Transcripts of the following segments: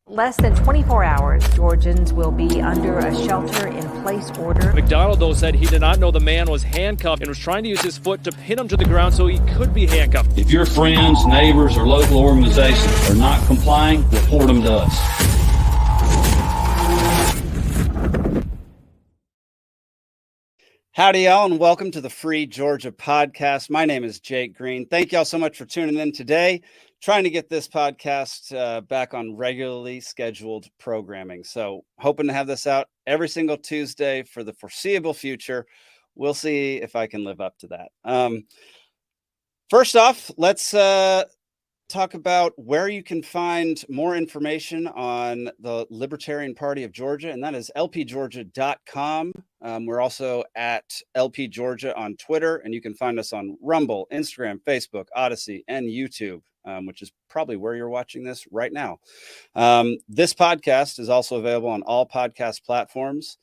Less than 24 hours, Georgians will be under a shelter-in-place order. McDonald, though, said he did not know the man was handcuffed and was trying to use his foot to pin him to the ground so he could be handcuffed. If your friends, neighbors, or local organizations are not complying, report them to us. Howdy, y'all, and welcome to the Free Georgia Podcast. My name is Jake Green. Thank y'all so much for tuning in today. Trying to get this podcast back on regularly scheduled programming. So hoping to have this out every single Tuesday for the foreseeable future. We'll see if I can live up to that. First off, let's talk about where you can find more information on the Libertarian Party of Georgia, and that is lpgeorgia.com. We're also at LP Georgia on Twitter, and you can find us on Rumble, Instagram, Facebook, Odyssey, and YouTube, which is probably where you're watching this right now. This podcast is also available on all podcast platforms.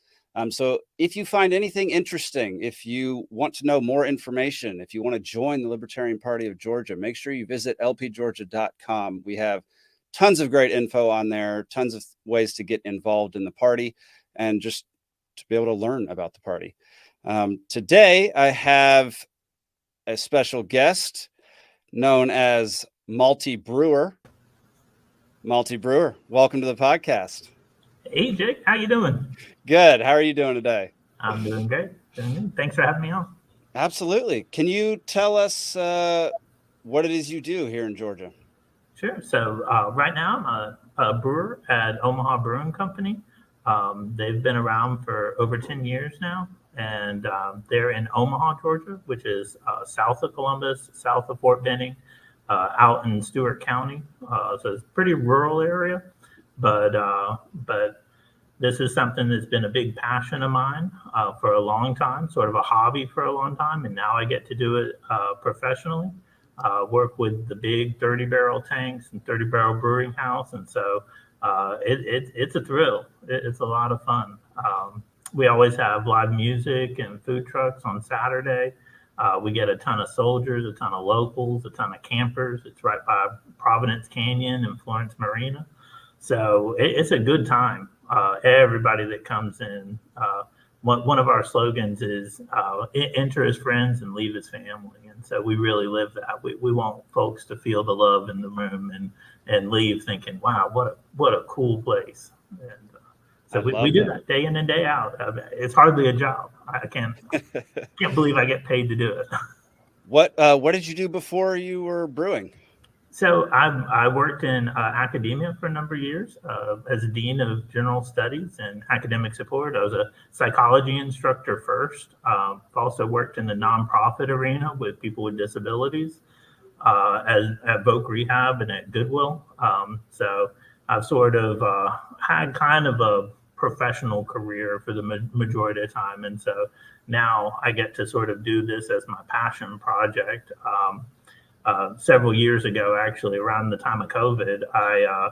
So if you find anything interesting, if you want to know more information, if you want to join the Libertarian Party of Georgia, make sure you visit lpgeorgia.com. We have tons of great info on there, tons of ways to get involved in the party and just to be able to learn about the party. Today, I have a special guest known as Malty Brewer. Malty Brewer, welcome to the podcast. Hey, Jake, how you doing? Good. How are you doing today? I'm doing great. Thanks for having me on. Absolutely. Can you tell us what it is you do here in Georgia? Sure. So right now I'm a brewer at Omaha Brewing Company. They've been around for over 10 years now, and they're in Omaha, Georgia, which is south of Columbus, south of Fort Benning, out in Stewart County. So it's a pretty rural area, but this is something that's been a big passion of mine for a long time, sort of a hobby for a long time. And now I get to do it professionally, work with the big 30-barrel tanks and 30-barrel brewing house. And so it's a thrill. It's a lot of fun. We always have live music and food trucks on Saturday. We get a ton of soldiers, a ton of locals, a ton of campers. It's right by Providence Canyon and Florence Marina. So it's a good time. Everybody that comes in, one of our slogans is enter as friends and leave as family. And so we really live that. We want folks to feel the love in the room and leave thinking, wow, what a cool place. And so we do that day in and day out. It's hardly a job. I can't believe I get paid to do it. What did you do before you were brewing? So I worked in academia for a number of years as a dean of general studies and academic support. I was a psychology instructor first. Also worked in the nonprofit arena with people with disabilities at Voc Rehab and at Goodwill. So I've sort of had kind of a professional career for the majority of the time. And so now I get to sort of do this as my passion project. Several years ago, actually, around the time of COVID, I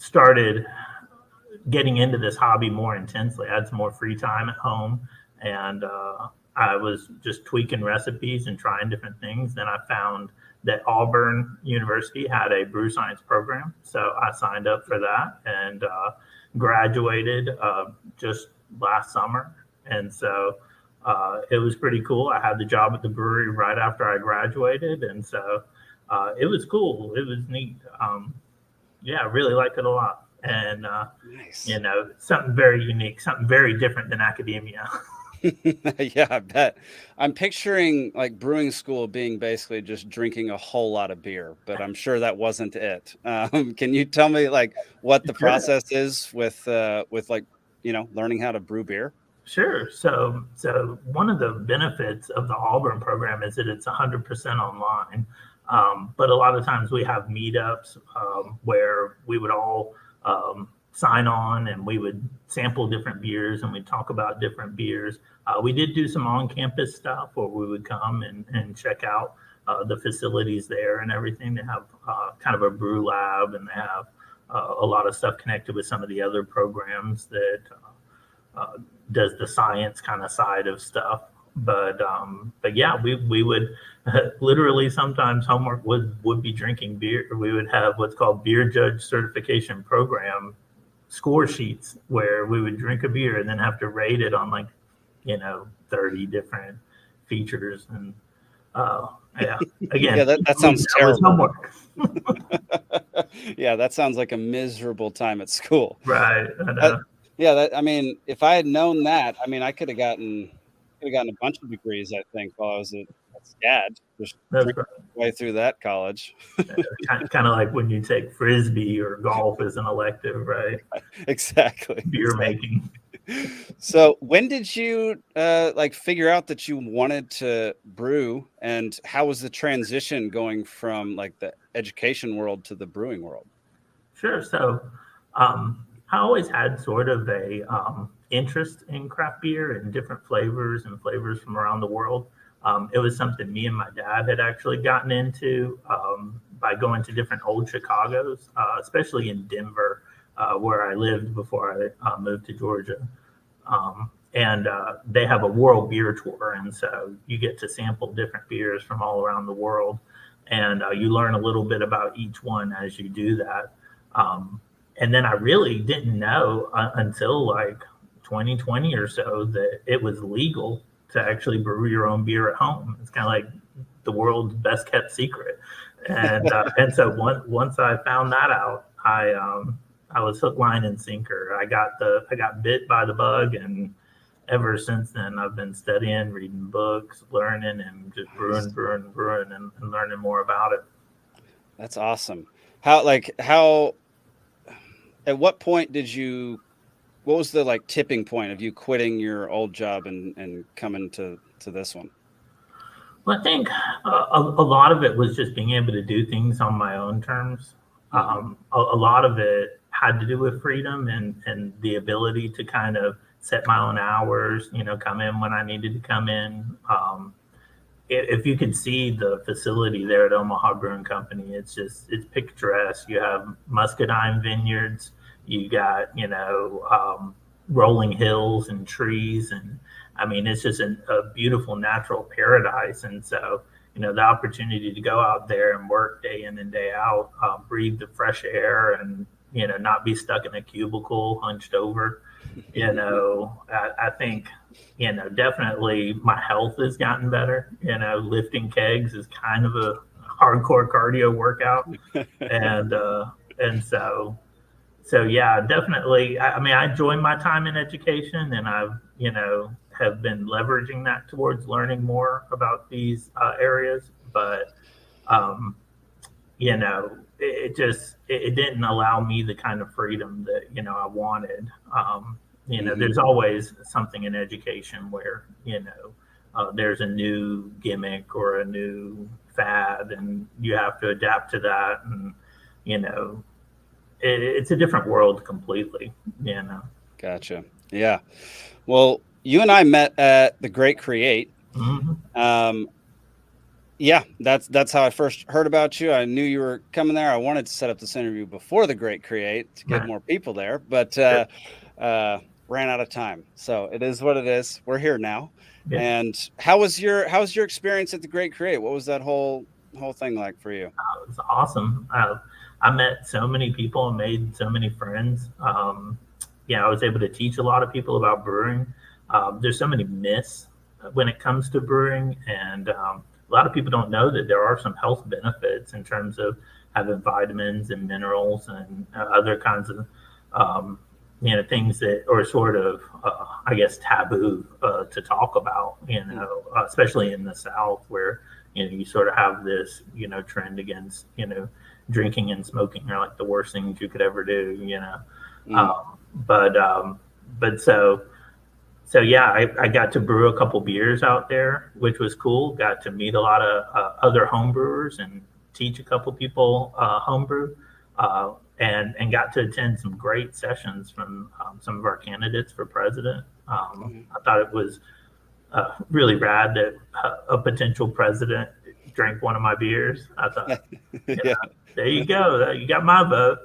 started getting into this hobby more intensely. I had some more free time at home, and I was just tweaking recipes and trying different things. Then I found that Auburn University had a brew science program, so I signed up for that and graduated just last summer. And so it was pretty cool. I had the job at the brewery right after I graduated. And so it was cool. It was neat. I really liked it a lot. And, Nice. Something very unique, something very different than academia. Yeah, I bet. I'm picturing like brewing school being basically just drinking a whole lot of beer, but I'm sure that wasn't it. Can you tell me like what the process is with like, learning how to brew beer? Sure. So one of the benefits of the Auburn program is that it's 100% online. But a lot of times we have meetups where we would all sign on and we would sample different beers and we'd talk about different beers. We did do some on-campus stuff where we would come and check out the facilities there and everything. They have kind of a brew lab, and they have a lot of stuff connected with some of the other programs that does the science kind of side of stuff. But yeah, we would literally sometimes homework would be drinking beer. We would have what's called beer judge certification program score sheets where we would drink a beer and then have to rate it on 30 different features. And yeah, again, Yeah, that sounds that was terrible. homework. Yeah, that sounds like a miserable time at school. Right. I know. I mean, if I had known that, I mean, I could have gotten a bunch of degrees, I think, while I was at SCAD, just That's drinking my way through that college. kind of like when you take frisbee or golf as an elective, right? Exactly. Beer making. So when did you figure out that you wanted to brew, and how was the transition going from like the education world to the brewing world? Sure. So I always had sort of a interest in craft beer and different flavors and flavors from around the world. It was something me and my dad had actually gotten into by going to different old Chicagos, especially in Denver, where I lived before I moved to Georgia. And they have a world beer tour. And so you get to sample different beers from all around the world. And you learn a little bit about each one as you do that. And then I really didn't know until like 2020 or so that it was legal to actually brew your own beer at home. It's kind of like the world's best kept secret. And so once I found that out, I was hook, line, and sinker. I got bit by the bug, and ever since then I've been studying, reading books, learning, and just brewing, and learning more about it. That's awesome. How at what point what was the tipping point of you quitting your old job and coming to this one? Well, I think a lot of it was just being able to do things on my own terms. A lot of it had to do with freedom and the ability to kind of set my own hours, come in when I needed to come in. If you could see the facility there at Omaha Brewing Company, it's picturesque. You have muscadine vineyards, you got, rolling hills and trees. And I mean, it's just a beautiful natural paradise. And so, the opportunity to go out there and work day in and day out, breathe the fresh air and, not be stuck in a cubicle hunched over, I think, definitely my health has gotten better. Lifting kegs is kind of a hardcore cardio workout. And so yeah, definitely. I enjoy my time in education, and I've, have been leveraging that towards learning more about these areas. But, it didn't allow me the kind of freedom that, I wanted. There's always something in education where, there's a new gimmick or a new fad, and you have to adapt to that. And, it's a different world completely, Gotcha. Yeah. Well, you and I met at the Great Create. Mm-hmm. Yeah, that's how I first heard about you. I knew you were coming there. I wanted to set up this interview before the Great Create to get more people there, but ran out of time. So it is what it is. We're here now. Yeah. And how was your experience at the Great Create? What was that whole thing like for you? It was awesome. I met so many people and made so many friends. I was able to teach a lot of people about brewing. There's so many myths when it comes to brewing, and a lot of people don't know that there are some health benefits in terms of having vitamins and minerals and other kinds of things that are sort of taboo to talk about, especially in the South, where you sort of have this trend against drinking and smoking are like the worst things you could ever do, So yeah, I got to brew a couple beers out there, which was cool. Got to meet a lot of other home brewers and teach a couple people homebrew, and got to attend some great sessions from some of our candidates for president. I thought it was really rad that a potential president drank one of my beers. I thought, there you go, you got my vote.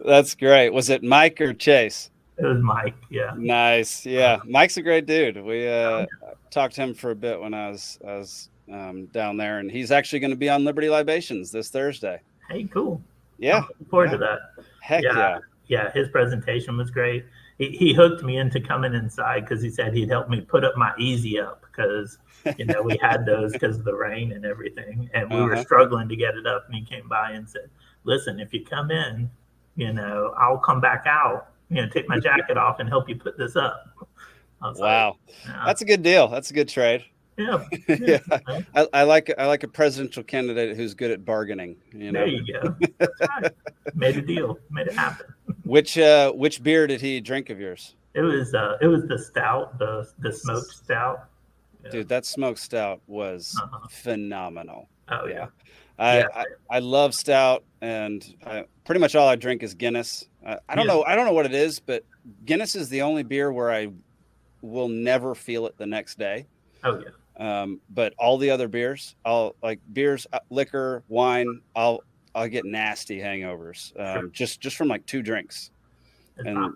That's great. Was it Mike or Chase? It was Mike. Yeah. Nice. Yeah. Mike's a great dude. We talked to him for a bit when I was down there, and he's actually going to be on Liberty Libations this Thursday. Hey, cool. Yeah. I'm looking forward to that. Heck yeah. Yeah, his presentation was great. He hooked me into coming inside because he said he'd help me put up my Easy Up because, we had those because of the rain and everything. And we were struggling to get it up. And he came by and said, listen, if you come in, I'll come back out, take my jacket off and help you put this up. Wow. That's a good deal. That's a good trade. Yeah. Yeah. I like a presidential candidate who's good at bargaining. There you go. That's right. Made a deal. Made it happen. Which beer did he drink of yours? It was the stout, the smoked stout. Yeah. Dude, that smoked stout was phenomenal. Oh yeah. I love stout, and pretty much all I drink is Guinness. I don't know what it is, but Guinness is the only beer where I will never feel it the next day. Oh yeah. But all the other beers, liquor, wine, I'll get nasty hangovers. Sure. Just from like 2 drinks. And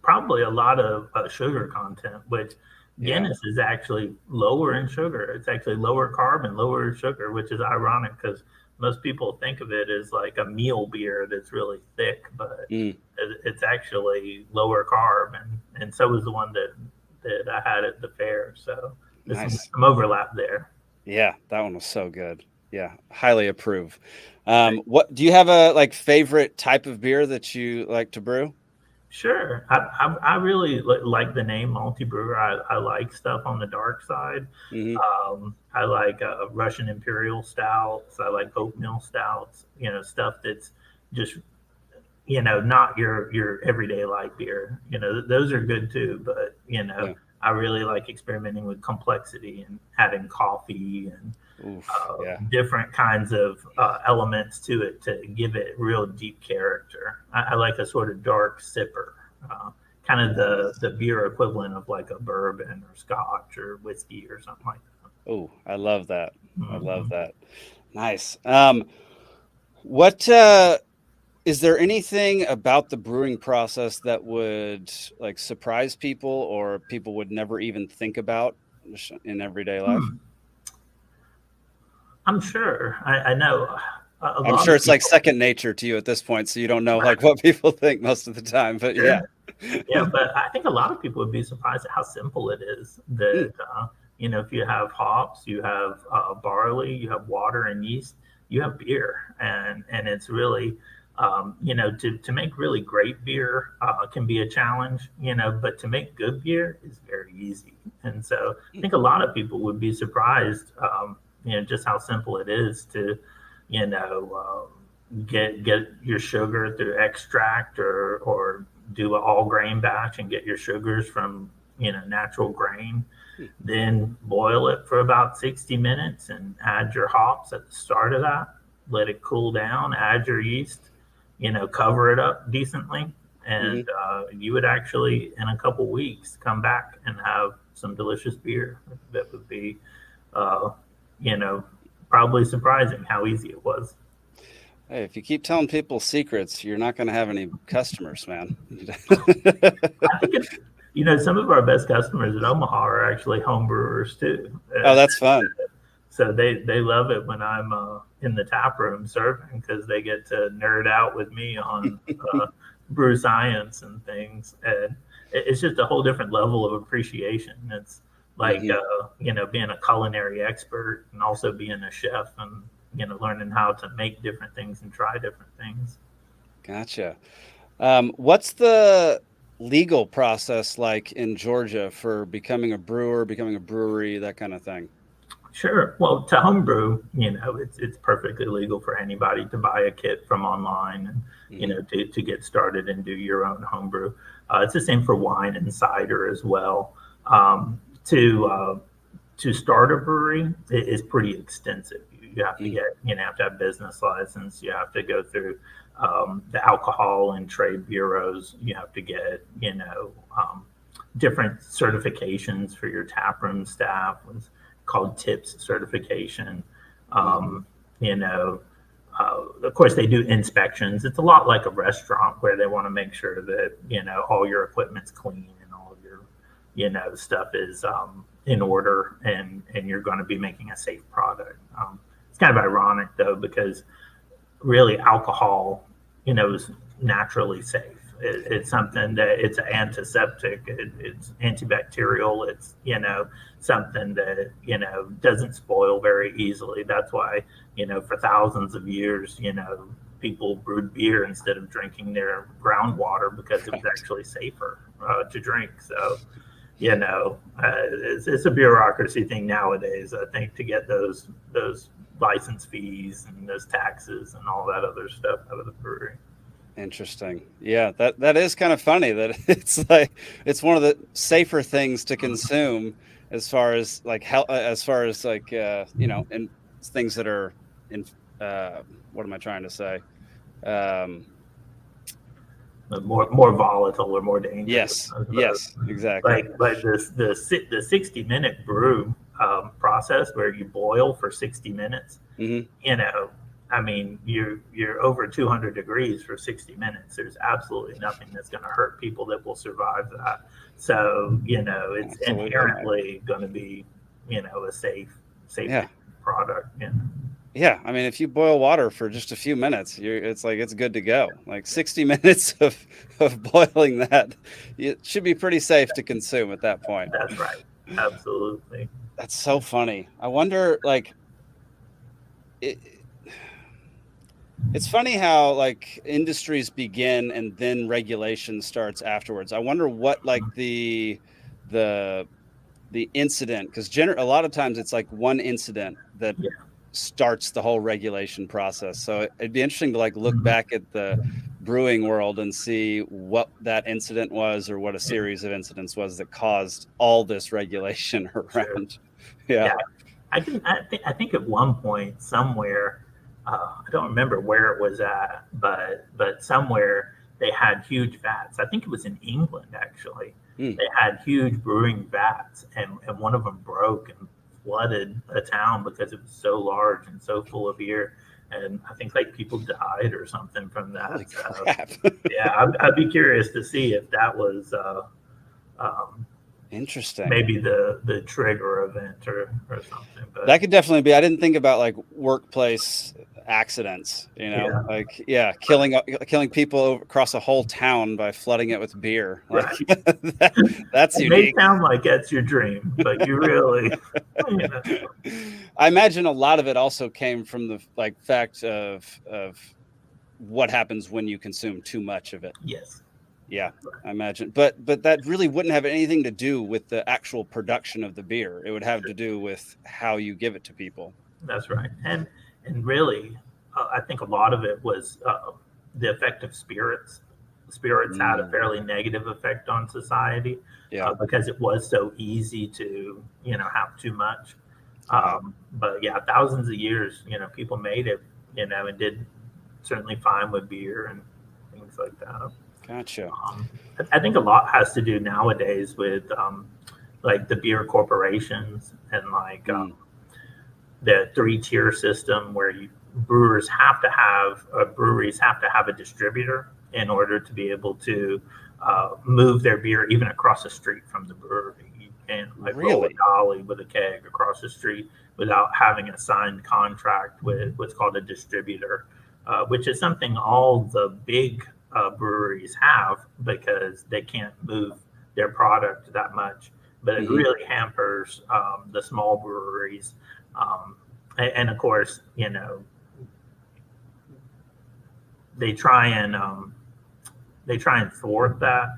probably a lot of sugar content, which Guinness is actually lower in sugar. It's actually lower carb and lower sugar, which is ironic because most people think of it as like a meal beer that's really thick, but it's actually lower carb, and so was the one that I had at the fair. So there's some overlap there. Yeah, that one was so good. Yeah, highly approve. What do you have a favorite type of beer that you like to brew? Sure. I really like the name Malty Brewer. I like stuff on the dark side. I like Russian Imperial stouts. I like oatmeal stouts, stuff that's just, not your everyday light beer. Those are good too. But, I really like experimenting with complexity and adding coffee and different kinds of elements to it to give it real deep character. I like a sort of dark sipper, kind of the beer equivalent of like a bourbon or scotch or whiskey or something like that. Oh, I love that. I love that. Nice. Is there anything about the brewing process that would surprise people or people would never even think about in everyday life? I'm sure. I know. I'm sure it's like second nature to you at this point, so you don't know what people think most of the time. But yeah. Yeah, but I think a lot of people would be surprised at how simple it is. That if you have hops, you have barley, you have water and yeast, you have beer, and it's really to make really great beer can be a challenge, but to make good beer is very easy. And so I think a lot of people would be surprised. Just how simple it is to, get your sugar through extract or do an all grain batch and get your sugars from, natural grain, then boil it for about 60 minutes and add your hops at the start of that, let it cool down, add your yeast, cover it up decently. And you would actually, in a couple weeks, come back and have some delicious beer that would be, probably surprising how easy it was. Hey, if you keep telling people secrets, you're not going to have any customers, man. I think some of our best customers in Omaha are actually home brewers too. Oh, that's fun. So they love it when I'm in the tap room serving because they get to nerd out with me on brew science and things. And it's just a whole different level of appreciation. It's like, being a culinary expert and also being a chef and, learning how to make different things and try different things. Gotcha. What's the legal process like in Georgia for becoming a brewer, becoming a brewery, that kind of thing? Sure. Well, to homebrew, it's perfectly legal for anybody to buy a kit from online and, to get started and do your own homebrew. It's the same for wine and cider as well. To start a brewery is pretty extensive. You have to get, have to have business license. You have to go through the alcohol and trade bureaus. You have to get, different certifications for your taproom staff. It's called TIPS certification. Of course, they do inspections. It's a lot like a restaurant where they want to make sure that, all your equipment's clean and all of your, stuff is, in order, and you're going to be making a safe product. It's kind of ironic though, because really alcohol, is naturally safe. It's something that it's an antiseptic, it's antibacterial, it's, something that, doesn't spoil very easily. That's why, for thousands of years, people brewed beer instead of drinking their groundwater, because it was actually safer to drink. So, it's a bureaucracy thing nowadays, I think, to get those license fees and those taxes and all that other stuff out of the brewery. Interesting. Yeah, that is kind of funny that it's like it's one of the safer things to consume as far as like health, as far as like and things that are in what am I trying to say? More volatile or more dangerous. Yes, exactly. Like the 60-minute brew process where you boil for 60 minutes. Mm-hmm. I mean, you're over 200 degrees for 60 minutes. There's absolutely nothing that's going to hurt people that will survive that. So, it's absolutely inherently going to be, a safe product. Yeah, I mean, if you boil water for just a few minutes, it's good to go. Like 60 minutes of boiling that, it should be pretty safe to consume at that point. That's right. Absolutely. That's so funny. I wonder, like, it's funny how like industries begin and then regulation starts afterwards. I wonder what like the incident, because a lot of times it's like one incident that starts the whole regulation process. So it'd be interesting to like look back at the brewing world and see what that incident was, or what a series of incidents was that caused all this regulation around. Sure. Yeah. I think at one point somewhere, I don't remember where it was at, but somewhere they had huge vats. I think it was in England, actually. They had huge brewing vats, and one of them broke and flooded a town because it was so large and so full of beer. And I think like people died or something from that. Holy crap. Yeah, I'd be curious to see if that was interesting. Maybe the trigger event or something. But that could definitely be. I didn't think about like workplace accidents, killing people across a whole town by flooding it with beer. Like, right. That's it unique. May sound like it's your dream, but you really. I imagine a lot of it also came from the like fact of what happens when you consume too much of it. Yes. Yeah, I imagine. But that really wouldn't have anything to do with the actual production of the beer. It would have to do with how you give it to people. That's right. And really, I think a lot of it was the effect of spirits. Spirits had a fairly negative effect on society because it was so easy to, have too much. But yeah, thousands of years, people made it, and did certainly fine with beer and things like that. Gotcha. I think a lot has to do nowadays with like the beer corporations and like the 3-tier system where breweries have to have a distributor in order to be able to move their beer even across the street from the brewery. You can't roll a dolly with a keg across the street without having a signed contract with what's called a distributor, which is something all the big breweries have because they can't move their product that much. But it really hampers the small breweries. And of course, they try and thwart that,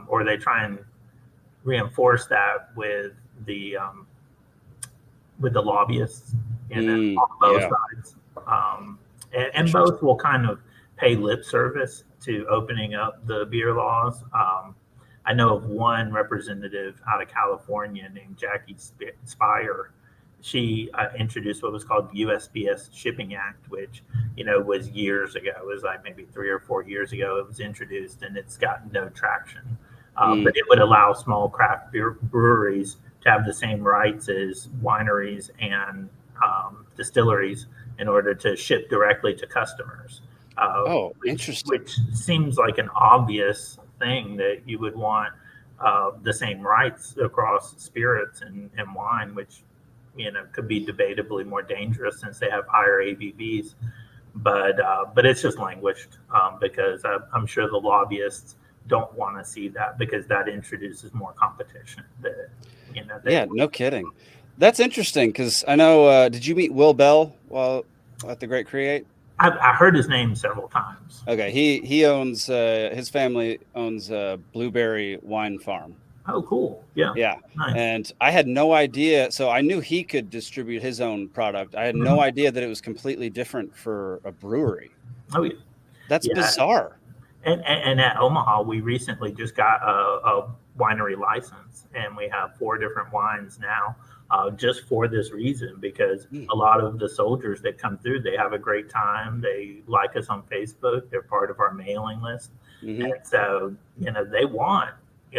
or they try and reinforce that with the lobbyists, on both sides. And both will kind of pay lip service to opening up the beer laws. I know of one representative out of California named Jackie Spire. She introduced what was called the USPS Shipping Act, which, was years ago. It was like maybe 3 or 4 years ago it was introduced, and it's got no traction. But it would allow small craft beer breweries to have the same rights as wineries and distilleries in order to ship directly to customers. Interesting. Which seems like an obvious thing that you would want the same rights across spirits and wine, which could be debatably more dangerous since they have higher ABVs. But it's just languished because I'm sure the lobbyists don't want to see that, because that introduces more competition. Yeah, no kidding. That's interesting, because I know. Did you meet Will Bell while at the Great Create? I heard his name several times. Okay, he owns his family owns a blueberry wine farm. Oh, cool. Yeah. Nice. And I had no idea. So I knew he could distribute his own product. I had no idea that it was completely different for a brewery. Oh, yeah. That's bizarre. And at Omaha, we recently just got a winery license, and we have 4 different wines now, just for this reason, because a lot of the soldiers that come through, they have a great time. They like us on Facebook. They're part of our mailing list. And so, they want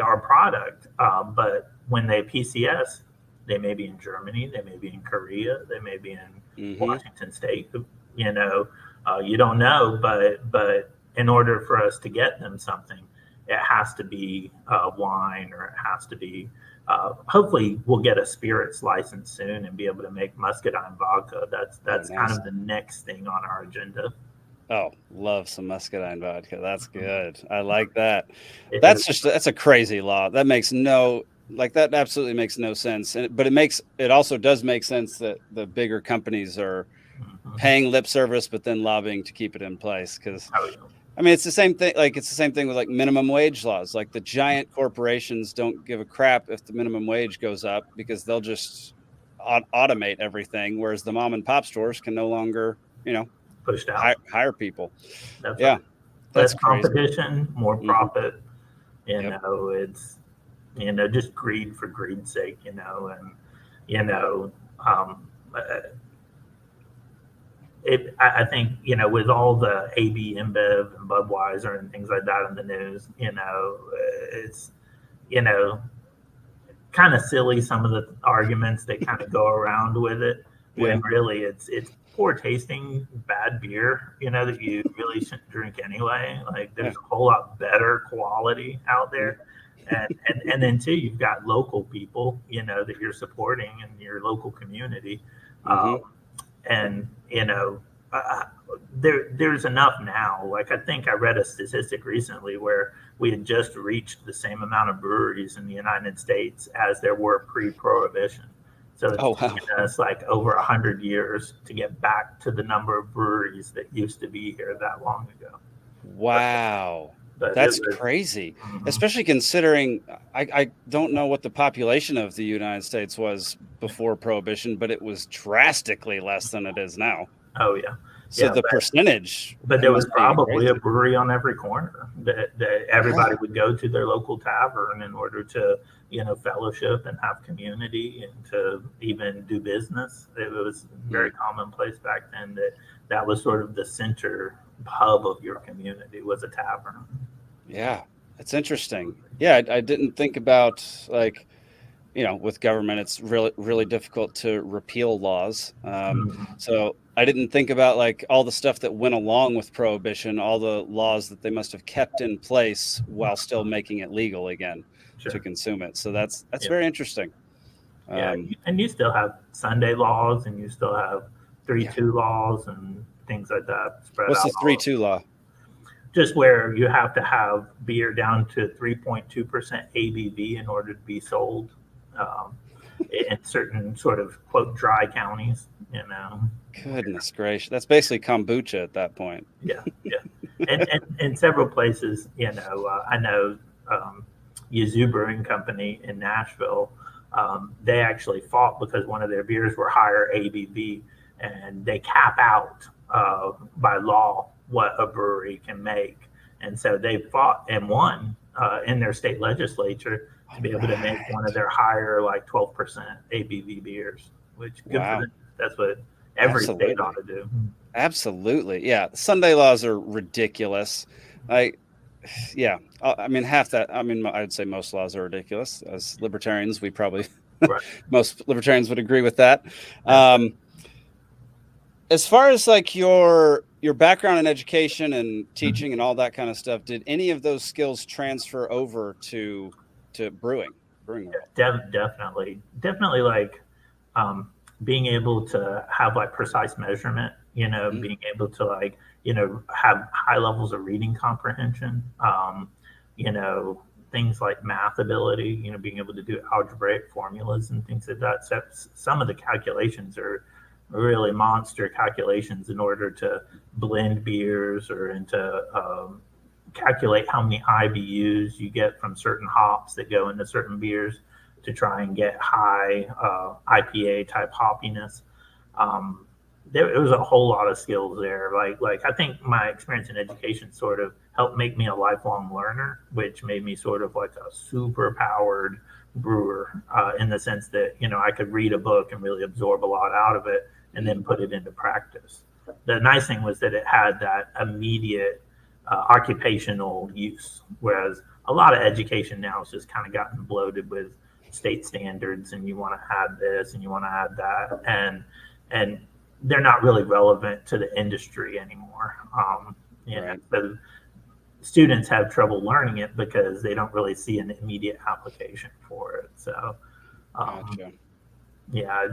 our product, but when they PCS, they may be in Germany, they may be in Korea, they may be in Washington State. You don't know, but in order for us to get them something, it has to be wine, or it has to be. Hopefully, we'll get a spirits license soon and be able to make muscadine vodka. That's kind of the next thing on our agenda. Oh, love some muscadine vodka. That's good. I like that. That's a crazy law. That makes that absolutely makes no sense. But it also does make sense that the bigger companies are paying lip service, but then lobbying to keep it in place. Because I mean, it's the same thing. Like, it's the same thing with like minimum wage laws. Like, the giant corporations don't give a crap if the minimum wage goes up, because they'll just automate everything. Whereas the mom and pop stores can no longer, pushed out, hire people. That's that's competition, more profit. It's just greed for greed's sake. I think with all the AB, InBev, and Budweiser and things like that in the news, it's kind of silly, some of the arguments that kind of go around with it, when really it's poor tasting bad beer, that you really shouldn't drink anyway. Like, there's a whole lot better quality out there. And then too, you've got local people, that you're supporting in your local community. There's enough now. Like, I think I read a statistic recently where we had just reached the same amount of breweries in the United States as there were pre-prohibition. So it's taken us like over 100 years to get back to the number of breweries that used to be here that long ago. Wow. That's crazy, especially considering I don't know what the population of the United States was before Prohibition, but it was drastically less than it is now. Oh, yeah. So the percentage. But there was probably a brewery on every corner that everybody would go to their local tavern in order to, fellowship and have community and to even do business. It was very commonplace back then that was sort of the center hub of your community, was a tavern. Yeah, it's interesting. Yeah, I didn't think about, like, with government, it's really, really difficult to repeal laws. So I didn't think about like all the stuff that went along with Prohibition, all the laws that they must have kept in place while still making it legal again to consume it. So that's very interesting. And you still have Sunday laws, and you still have 3-2 laws and things like that. What's the 3-2 law? Just where you have to have beer down to 3.2% ABV in order to be sold in certain sort of, quote, dry counties, Goodness gracious. That's basically kombucha at that point. Yeah. And in several places, I know Yazoo Brewing Company in Nashville, they actually fought because one of their beers were higher ABV, and they cap out by law what a brewery can make. And so they fought and won in their state legislature to be able to make one of their higher, like 12% ABV beers, which good for them. That's what every state ought to do. Absolutely. Yeah. Sunday laws are ridiculous. I mean, half that. I mean, I'd say most laws are ridiculous. As libertarians, we probably most libertarians would agree with that. As far as like your background in education and teaching and all that kind of stuff, did any of those skills transfer over to to brewing world. Definitely like being able to have like precise measurement, being able to like, have high levels of reading comprehension, things like math ability, being able to do algebraic formulas and things like that. So some of the calculations are really monster calculations in order to blend beers or into calculate how many IBUs you get from certain hops that go into certain beers to try and get high IPA type hoppiness. There was a whole lot of skills there. Like I think my experience in education sort of helped make me a lifelong learner, which made me sort of like a super powered brewer in the sense that, I could read a book and really absorb a lot out of it and then put it into practice. The nice thing was that it had that immediate occupational use, whereas a lot of education now has just kind of gotten bloated with state standards, and you want to add this and you want to add that, and they're not really relevant to the industry anymore. The students have trouble learning it because they don't really see an immediate application for it. So, Gotcha. Yeah,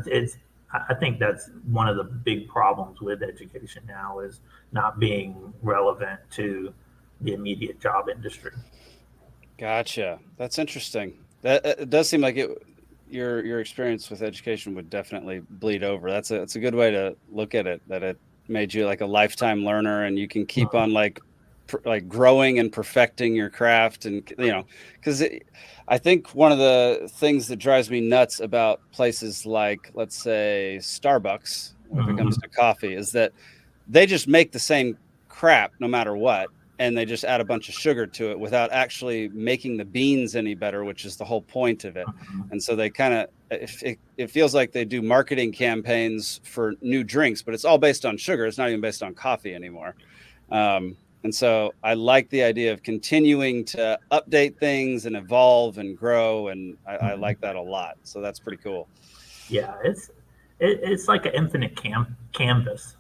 I think that's one of the big problems with education now is not being relevant to the immediate job industry. Gotcha. That's interesting. That it does seem like your experience with education would definitely bleed over. That's a good way to look at it. That it made you like a lifetime learner, and you can keep on like growing and perfecting your craft, and because I think one of the things that drives me nuts about places like, let's say, Starbucks, if it comes to coffee, is that they just make the same crap no matter what, and they just add a bunch of sugar to it without actually making the beans any better, which is the whole point of it. And so they kind of, it feels like they do marketing campaigns for new drinks, but it's all based on sugar. It's not even based on coffee anymore. And so I like the idea of continuing to update things and evolve and grow. And I like that a lot. So that's pretty cool. Yeah, it's like an infinite canvas,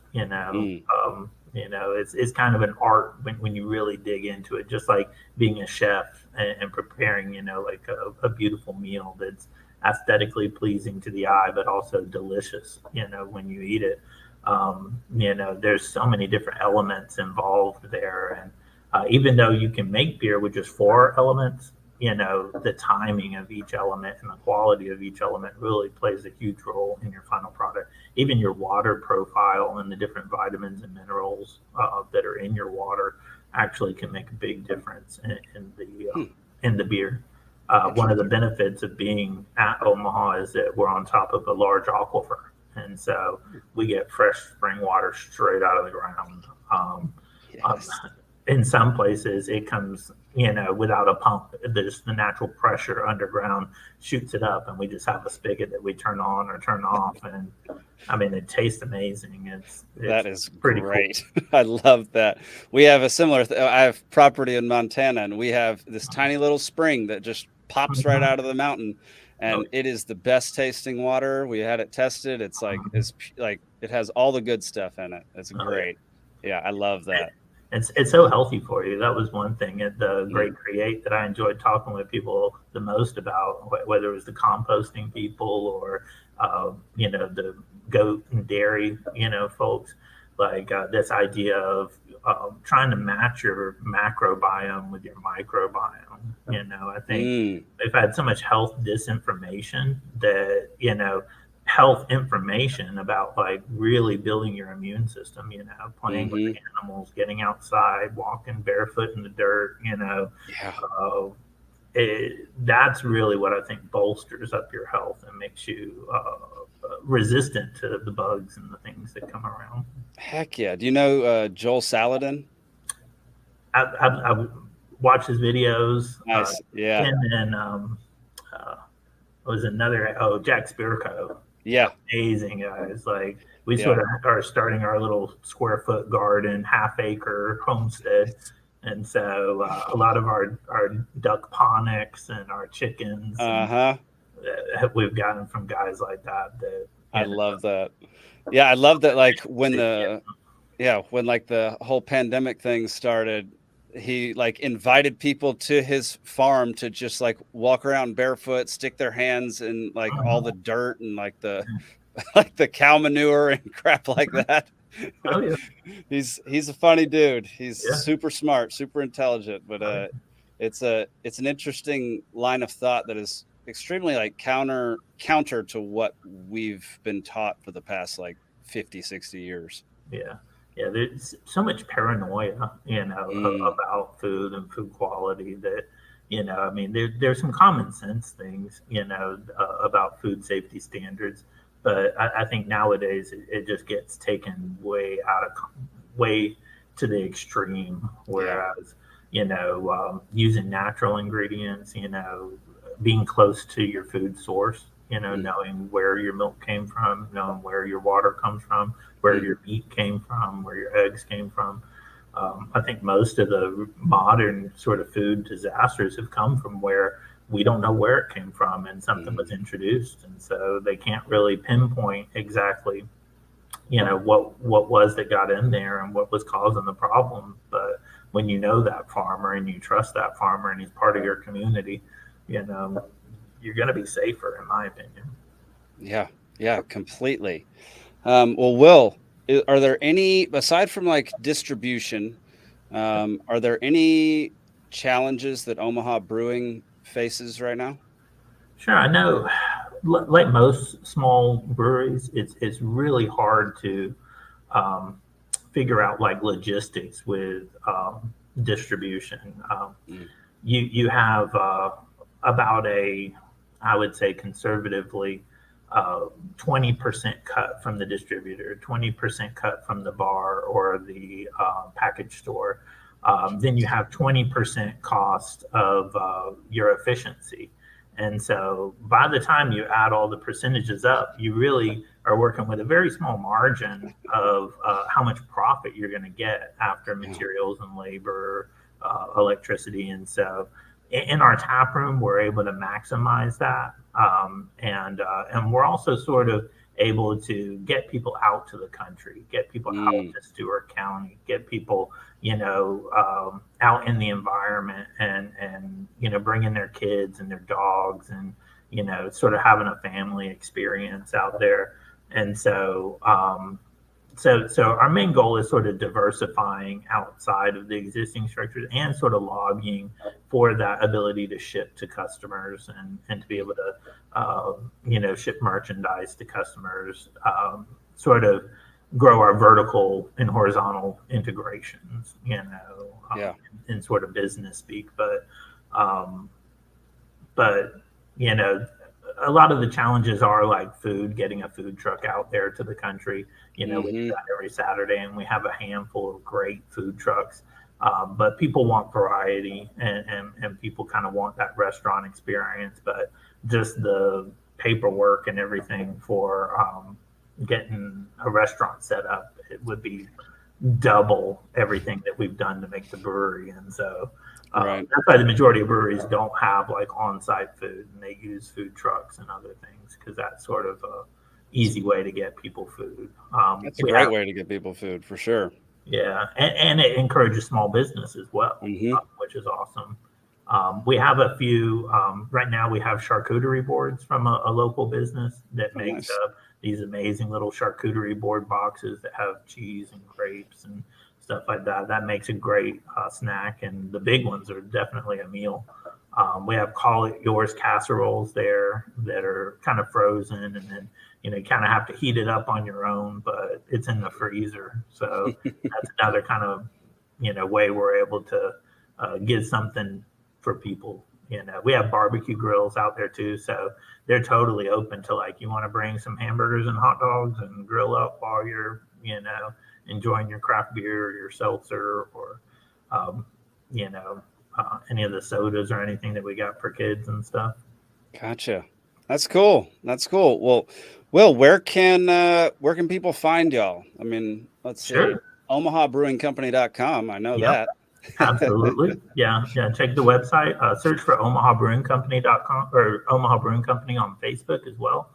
it's kind of an art when you really dig into it, just like being a chef and preparing, like a beautiful meal that's aesthetically pleasing to the eye, but also delicious, when you eat it. There's so many different elements involved there. And even though you can make beer with just 4 elements, the timing of each element and the quality of each element really plays a huge role in your final product. Even your water profile and the different vitamins and minerals that are in your water actually can make a big difference in the beer. One of the benefits of being at Omaha is that we're on top of a large aquifer. And so we get fresh spring water straight out of the ground. In some places, it comes, without a pump. There's the natural pressure underground shoots it up, and we just have a spigot that we turn on or turn off. And I mean, it tastes amazing. That is pretty great. Cool. I love that. We have a similar. I have property in Montana, and we have this tiny little spring that just pops right out of the mountain. And it is the best tasting water. We had it tested. It's like it has all the good stuff in it. It's great. Yeah, I love that. It's so healthy for you. That was one thing at the Great Create that I enjoyed talking with people the most about, whether it was the composting people or the goat and dairy folks. Like this idea of trying to match your macrobiome with your microbiome. I think they've had so much health disinformation that, health information about like really building your immune system, playing with animals, getting outside, walking barefoot in the dirt, that's really what I think bolsters up your health and makes you resistant to the bugs and the things that come around. Heck yeah. Do you know Joel Salatin? I've watched his videos. Nice. Yeah. And then was another Jack Spirko. Yeah. Amazing guys. Like we sort of are starting our little square foot garden, half acre homestead. And so a lot of our duck ponics and our chickens, we've gotten from guys like that. I love that. Yeah, I love that. Like when the whole pandemic thing started, he like invited people to his farm to just like walk around barefoot, stick their hands in like all the dirt and like the like the cow manure and crap like that. Oh yeah. He's a funny dude. He's Yeah. super smart, super intelligent, but it's an interesting line of thought that is extremely like counter to what we've been taught for the past like 50, 60 years. Yeah. Yeah, there's so much paranoia, about food and food quality that, I mean, there's some common sense things, about food safety standards, but I think nowadays it just gets taken way to the extreme. Whereas, using natural ingredients, being close to your food source, knowing where your milk came from, knowing where your water comes from, where your meat came from, where your eggs came from. I think most of the modern sort of food disasters have come from where we don't know where it came from and something was introduced. And so they can't really pinpoint exactly, what was that got in there and what was causing the problem. But when you know that farmer and you trust that farmer and he's part of your community, you're going to be safer, in my opinion. Yeah, completely. Well, Will, are there any, aside from like distribution, are there any challenges that Omaha Brewing faces right now? Sure. I know, like most small breweries, it's really hard to figure out like logistics with distribution. You have about I would say conservatively, 20% cut from the distributor, 20% cut from the bar or the package store. Then you have 20% cost of your efficiency. And so by the time you add all the percentages up, you really are working with a very small margin of how much profit you're going to get after materials and labor, electricity. And so in our tap room, we're able to maximize that. And we're also sort of able to get people out to the country, get people out to Stewart County, get people, out in the environment and, bringing their kids and their dogs and, sort of having a family experience out there. And so, so our main goal is sort of diversifying outside of the existing structures and sort of lobbying for that ability to ship to customers and to be able to, ship merchandise to customers, sort of grow our vertical and horizontal integrations, in sort of business speak. But, a lot of the challenges are like food, getting a food truck out there to the country. We do that every Saturday, and we have a handful of great food trucks. But people want variety, and people kind of want that restaurant experience. But just the paperwork and everything for getting a restaurant set up, it would be double everything that we've done to make the brewery. And so that's why the majority of breweries don't have like on-site food, and they use food trucks and other things because that's sort of a easy way to get people food. That's a great way to get people food for sure. Yeah, and it encourages small business as well, which is awesome. We have a few right now. We have charcuterie boards from a local business that makes these amazing little charcuterie board boxes that have cheese and grapes and stuff like that. That makes a great snack, and the big ones are definitely a meal. We have Call It Yours casseroles there that are kind of frozen, and then you kind of have to heat it up on your own, but it's in the freezer. So that's another kind of way we're able to give something for people. We have barbecue grills out there too, so they're totally open to like you want to bring some hamburgers and hot dogs and grill up while you're enjoying your craft beer or your seltzer or any of the sodas or anything that we got for kids and stuff. Gotcha. That's cool. Well, Will, where can people find y'all? I mean, let's see. OmahaBrewingCompany.com. I know that. Absolutely. Yeah. Check the website. Search for OmahaBrewingCompany.com or Omaha Brewing Company on Facebook as well.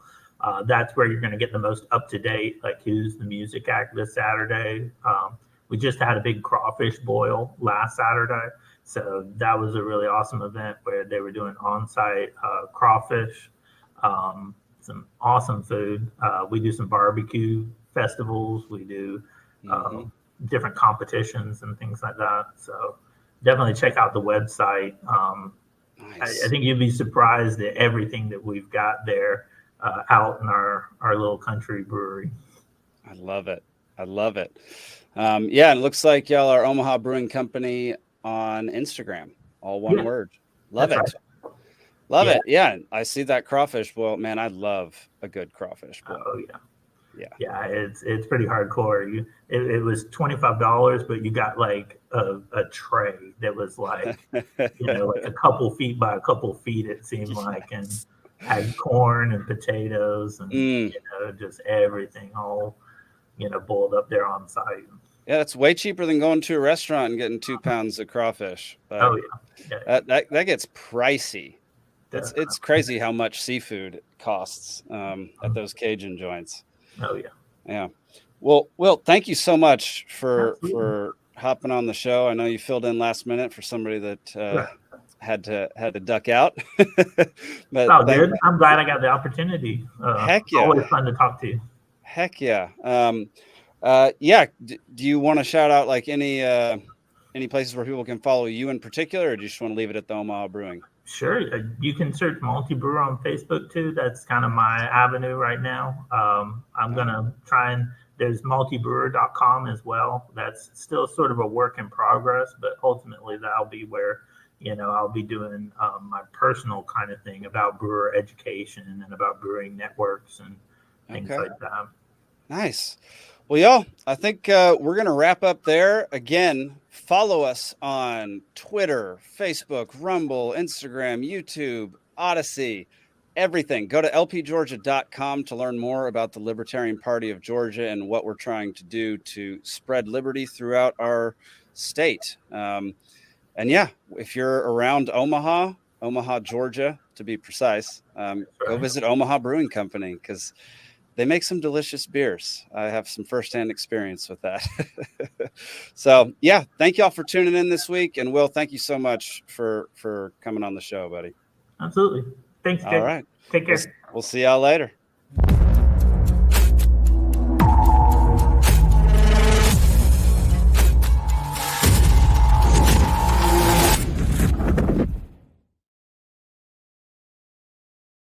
That's where you're going to get the most up to date, like who's the music act this Saturday. We just had a big crawfish boil last Saturday. So that was a really awesome event where they were doing on-site crawfish, some awesome food. We do some barbecue festivals. We do different competitions and things like that. So definitely check out the website. Nice. I think you'd be surprised at everything that we've got there out in our little country brewery. I love it. I love it. Yeah, it looks like y'all are Omaha Brewing Company on Instagram. All one word. Love it. That's right. Love it. Yeah, I see that crawfish boil. Man, I love a good crawfish boil. Oh yeah. It's pretty hardcore. It was $25, but you got like a tray that was like like a couple feet by a couple feet. It seemed like, and had corn and potatoes and just everything all boiled up there on site. Yeah, it's way cheaper than going to a restaurant and getting 2 pounds of crawfish. But that gets pricey. It's crazy how much seafood costs at those Cajun joints. Oh yeah. Yeah. Well, Will, thank you so much for hopping on the show. I know you filled in last minute for somebody that had to duck out. But dude, I'm glad I got the opportunity. Heck yeah. Always fun to talk to you. Heck yeah. Do you want to shout out like any places where people can follow you in particular, or do you just want to leave it at the Omaha Brewing? Sure. You can search Malty Brewer on Facebook too. That's kind of my avenue right now. I'm going to try and there's maltybrewer.com as well. That's still sort of a work in progress, but ultimately that'll be where, I'll be doing my personal kind of thing about brewer education and about brewing networks and things like that. Nice. Well, y'all, I think we're going to wrap up there. Again, follow us on Twitter, Facebook, Rumble, Instagram, YouTube, Odyssey, everything. Go to lpgeorgia.com to learn more about the Libertarian Party of Georgia and what we're trying to do to spread liberty throughout our state. And yeah, if you're around Omaha, Georgia, to be precise, go visit Omaha Brewing Company because they make some delicious beers. I have some firsthand experience with that. So yeah, thank y'all for tuning in this week. And Will, thank you so much for coming on the show, buddy. Absolutely. Thanks, Jake. All right. Take care. We'll see y'all later.